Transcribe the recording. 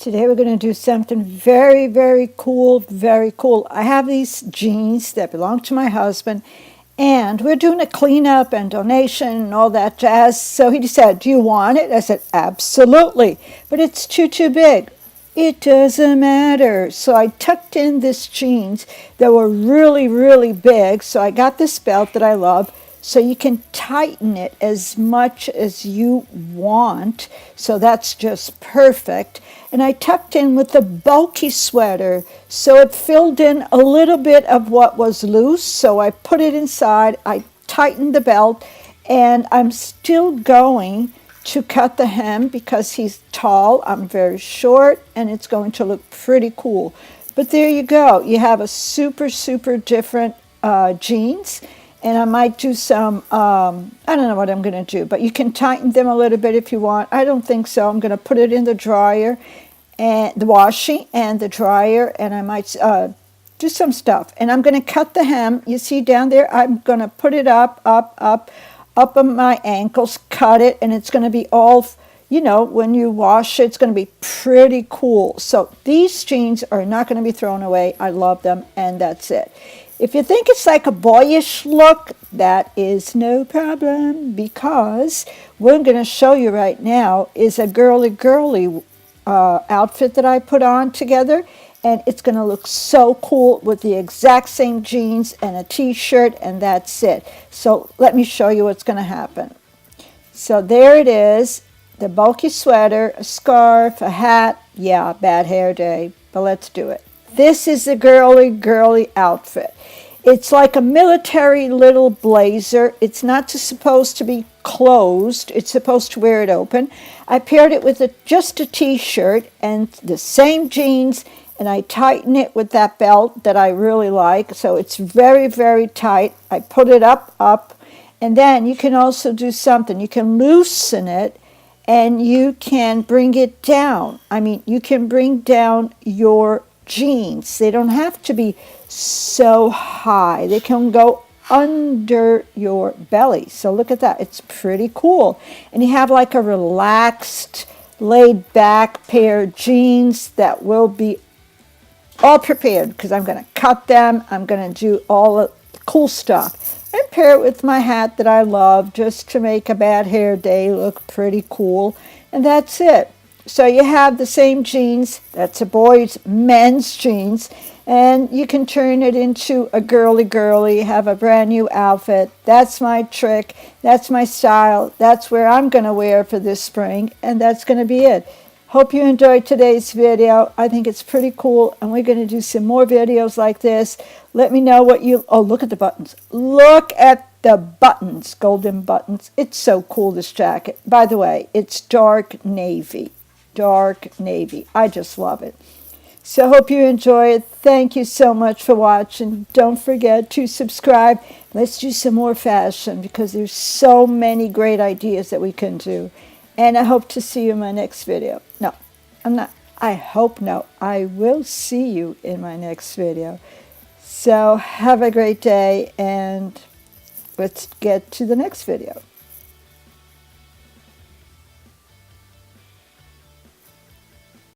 Today we're going to do something very, very cool, very cool. I have these jeans that belong to my husband, and we're doing a cleanup and donation and all that jazz. So he said, "Do you want it?" I said, "Absolutely, but it's too big." It doesn't matter. So I tucked in this jeans that were really, really big. So I got this belt that I love. So you can tighten it as much as you want. So that's just perfect. And I tucked in with a bulky sweater. So it filled in a little bit of what was loose. So I put it inside. I tightened the belt. And I'm still going to cut the hem because he's tall. I'm very short. And it's going to look pretty cool. But there you go. You have a super, super different jeans. And I might do some, I don't know what I'm going to do, but you can tighten them a little bit if you want. I don't think so. I'm going to put it in the dryer, and the washing and the dryer, and I might do some stuff. And I'm going to cut the hem. You see down there, I'm going to put it up on my ankles, cut it, and it's going to be all, you know, when you wash it, it's going to be pretty cool. So these jeans are not going to be thrown away. I love them, and that's it. If you think it's like a boyish look, that is no problem, because what I'm going to show you right now is a girly outfit that I put on together, and it's going to look so cool with the exact same jeans and a t-shirt, and that's it. So let me show you what's going to happen. So there it is, the bulky sweater, a scarf, a hat. Yeah, bad hair day, but let's do it. This is the girly outfit. It's like a military little blazer. It's not supposed to be closed. It's supposed to wear it open. I paired it with just a t-shirt and the same jeans, and I tighten it with that belt that I really like. So it's very, very tight. I put it up, and then you can also do something. You can loosen it, and you can bring it down. I mean, you can bring down your jeans. They don't have to be so high. They can go under your belly. So look at that. It's pretty cool. And you have like a relaxed, laid back pair of jeans that will be all prepared, because I'm going to cut them. I'm going to do all the cool stuff and pair it with my hat that I love, just to make a bad hair day look pretty cool. And that's it. So you have the same jeans. That's a men's jeans. And you can turn it into a girly, have a brand new outfit. That's my trick. That's my style. That's where I'm going to wear for this spring. And that's going to be it. Hope you enjoyed today's video. I think it's pretty cool. And we're going to do some more videos like this. Let me know what you... Oh, look at the buttons. Look at the buttons. Golden buttons. It's so cool, this jacket. By the way, it's dark navy. Dark navy. I just love it. So hope you enjoy it. Thank you so much for watching. Don't forget to subscribe. Let's do some more fashion, because there's so many great ideas that we can do. And I hope to see you in my next video. No, I'm not. I will see you in my next video. So have a great day, and let's get to the next video.